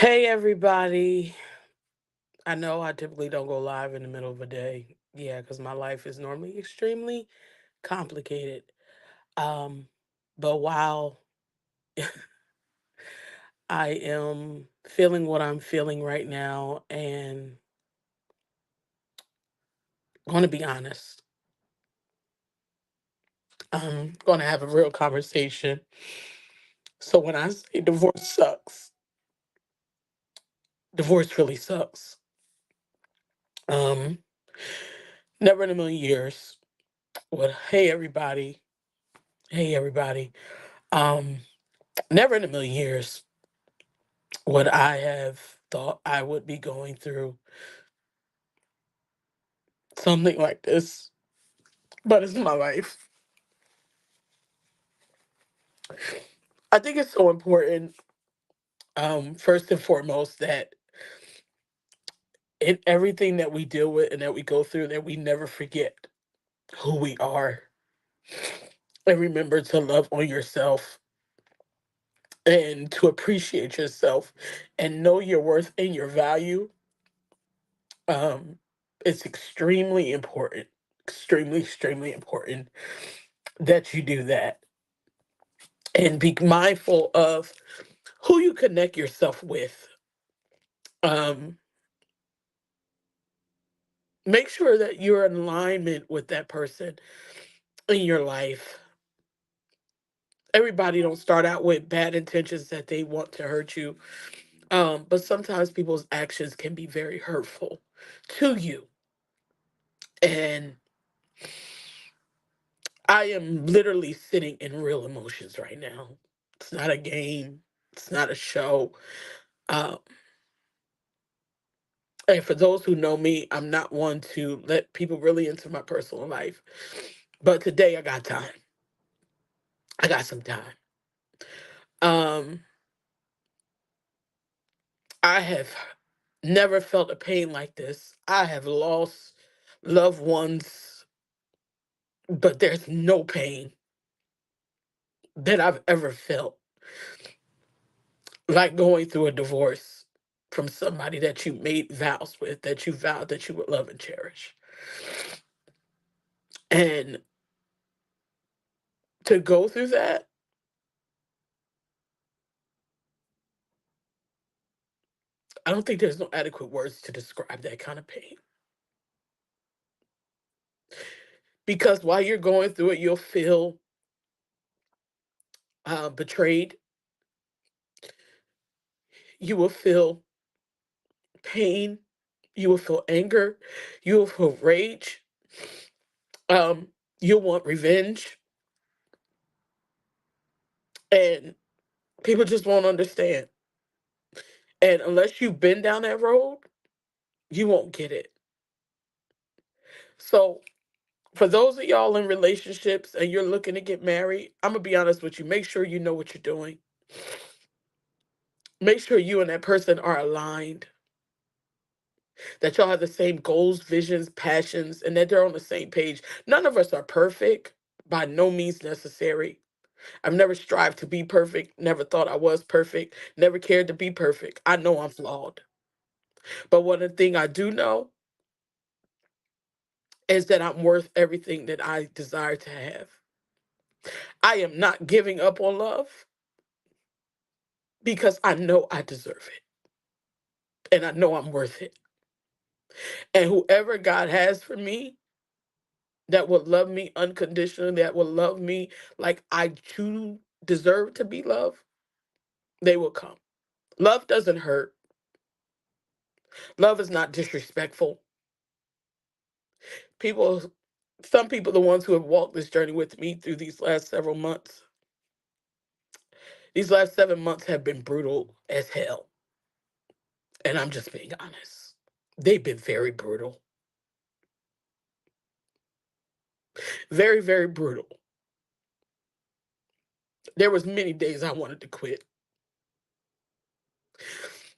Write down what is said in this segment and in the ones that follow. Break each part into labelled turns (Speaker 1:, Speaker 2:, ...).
Speaker 1: Hey everybody. I know I typically don't go live in the middle of a day. Yeah, because my life is normally extremely complicated. Um, but while I am feeling what I'm feeling right now and going to be honest, I'm going to have a real conversation. So when I say divorce sucks, divorce really sucks. Um, Never in a million years would, hey everybody, um, never in a million years what I have thought I would be going through something like this, but it's my life. I think it's so important, first and foremost, that in everything that we deal with and that we go through, that we never forget who we are and remember to love on yourself and to appreciate yourself and know your worth and your value. Um, it's extremely important that you do that and be mindful of who you connect yourself with. Um, Make sure that you're in alignment with that person in your life. Everybody don't start out with bad intentions that they want to hurt you. But sometimes people's actions can be very hurtful to you. And I am literally sitting in real emotions right now. It's not a game. It's not a show. Um, and for those who know me, I'm not one to let people really into my personal life. But today I got time. I got some time. Um, I have never felt a pain like this. I have lost loved ones, but there's no pain that I've ever felt like going through a divorce from somebody that you made vows with, that you vowed that you would love and cherish. And to go through that, I don't think there's no adequate words to describe that kind of pain. Because while you're going through it, you'll feel betrayed. You will feel pain. You will feel anger. You will feel rage. Um, you'll want revenge. And people just won't understand. And unless you've been down that road, you won't get it. So, for those of y'all in relationships and you're looking to get married, I'm going to be honest with you. Make sure you know what you're doing. Make sure you and that person are aligned, that y'all have the same goals, visions, passions, and that they're on the same page. None of us are perfect, by no means necessary. I've never strived to be perfect, never thought I was perfect, never cared to be perfect. I know I'm flawed. But one thing I do know is that I'm worth everything that I desire to have. I am not giving up on love because I know I deserve it and I know I'm worth it. And whoever God has for me that will love me unconditionally, that will love me like I too deserve to be loved, they will come. Love doesn't hurt. Love is not disrespectful. People, some people, the ones who have walked this journey with me through these last several months, these last 7 months have been brutal as hell. And I'm just being honest. They've been very brutal. Very brutal. There was many days I wanted to quit.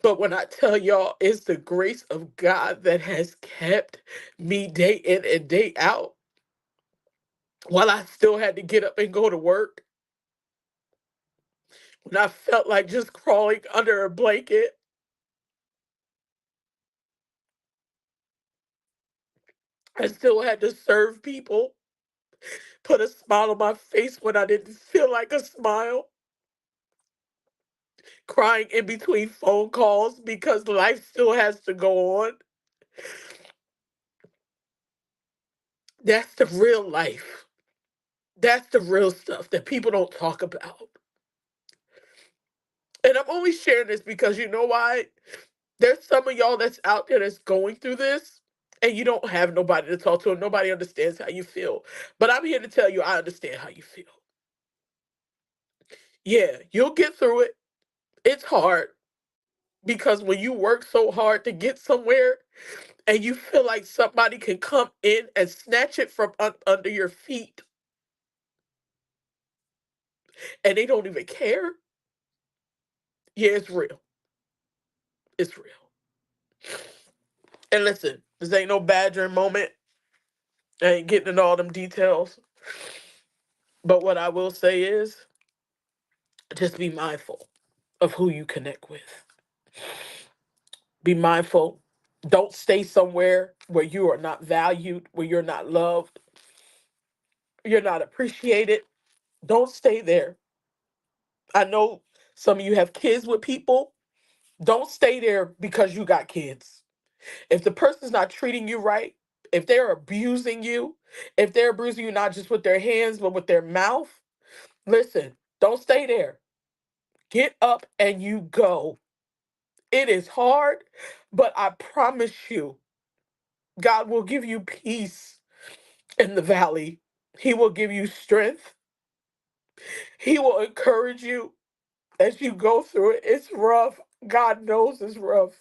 Speaker 1: But when I tell y'all it's the grace of God that has kept me day in and day out while I still had to get up and go to work, when I felt like just crawling under a blanket, I still had to serve people, put a smile on my face when I didn't feel like a smile, crying in between phone calls because life still has to go on. That's the real life. That's the real stuff that people don't talk about. And I'm only sharing this because you know why? There's some of y'all that's out there that's going through this and you don't have nobody to talk to and nobody understands how you feel. But I'm here to tell you I understand how you feel. Yeah, you'll get through it. It's hard because when you work so hard to get somewhere and you feel like somebody can come in and snatch it from under your feet and they don't even care, yeah, it's real. It's real. And listen, this ain't no badgering moment. I ain't getting into all them details. But what I will say is just be mindful of who you connect with. Be mindful. Don't stay somewhere where you are not valued, where you're not loved, you're not appreciated. Don't stay there. I know some of you have kids with people. Don't stay there because you got kids. If the person's not treating you right, if they're abusing you, if they're abusing you not just with their hands, but with their mouth, listen, don't stay there. Get up and you go. It is hard, but I promise you, God will give you peace in the valley. He will give you strength. He will encourage you as you go through it. It's rough. God knows it's rough.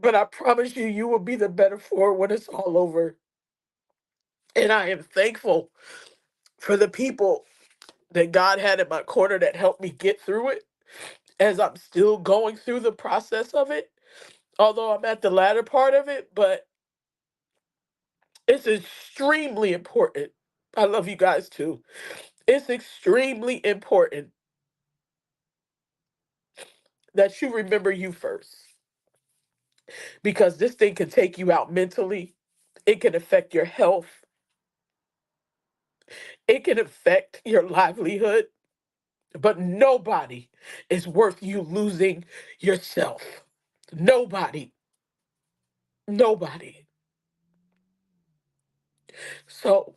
Speaker 1: But I promise you, you will be the better for it when it's all over. And I am thankful for the people that God had in my corner that helped me get through it as I'm still going through the process of it. Although I'm at the latter part of it, but it's extremely important. I love you guys too. It's extremely important that you remember you first because this thing can take you out mentally. It can affect your health. It can affect your livelihood. But nobody is worth you losing yourself. Nobody. Nobody. So,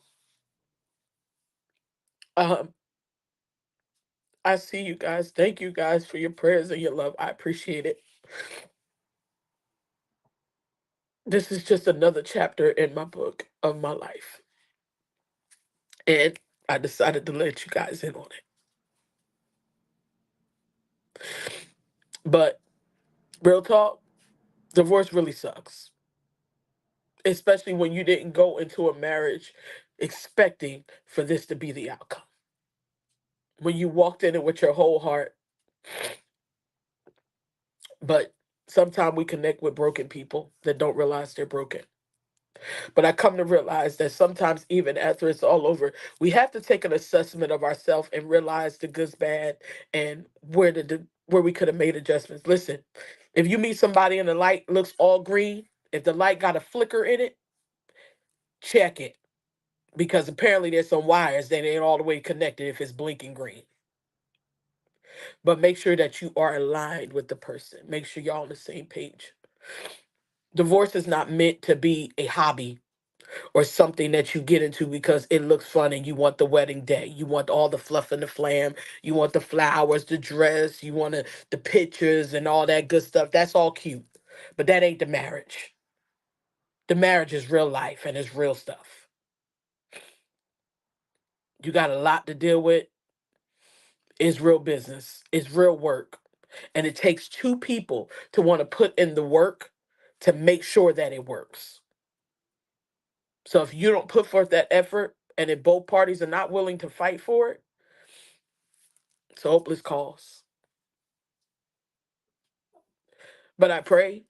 Speaker 1: um, I see you guys. Thank you guys for your prayers and your love. I appreciate it. This is just another chapter in my book of my life. And I decided to let you guys in on it. But real talk, divorce really sucks. Especially when you didn't go into a marriage expecting for this to be the outcome. When you walked in it with your whole heart, but sometimes we connect with broken people that don't realize they're broken. But I come to realize that sometimes, even after it's all over, we have to take an assessment of ourselves and realize the good's bad and where we could have made adjustments. Listen, if you meet somebody and the light looks all green, if the light got a flicker in it, check it because apparently there's some wires that ain't all the way connected if it's blinking green. But make sure that you are aligned with the person. Make sure y'all on the same page. Divorce is not meant to be a hobby or something that you get into because it looks fun and you want the wedding day. You want all the fluff and the flam. You want the flowers, the dress. You want the pictures and all that good stuff. That's all cute. But that ain't the marriage. The marriage is real life and it's real stuff. You got a lot to deal with. It's real business. It's real work. And it takes two people to want to put in the work to make sure that it works. So if you don't put forth that effort and if both parties are not willing to fight for it, it's a hopeless cause. But I pray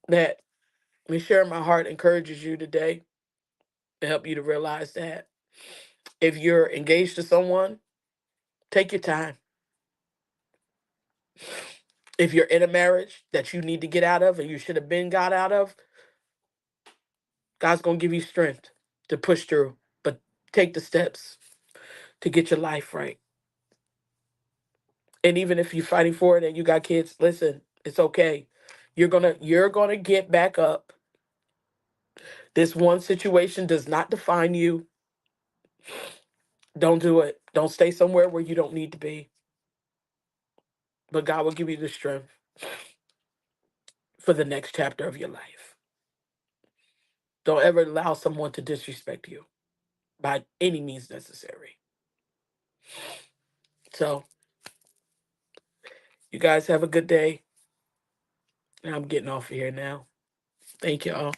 Speaker 1: that me sharing my heart encourages you today to help you to realize that if you're engaged to someone, take your time. If you're in a marriage that you need to get out of and you should have been got out of, God's going to give you strength to push through. But take the steps to get your life right. And even if you're fighting for it and you got kids, listen, it's okay. You're gonna get back up. This one situation does not define you. Don't do it. Don't stay somewhere where you don't need to be. But God will give you the strength for the next chapter of your life. Don't ever allow someone to disrespect you by any means necessary. So, you guys have a good day. And I'm getting off of here now. Thank y'all.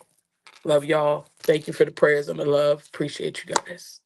Speaker 1: Love y'all. Thank you for the prayers and the love. Appreciate you guys.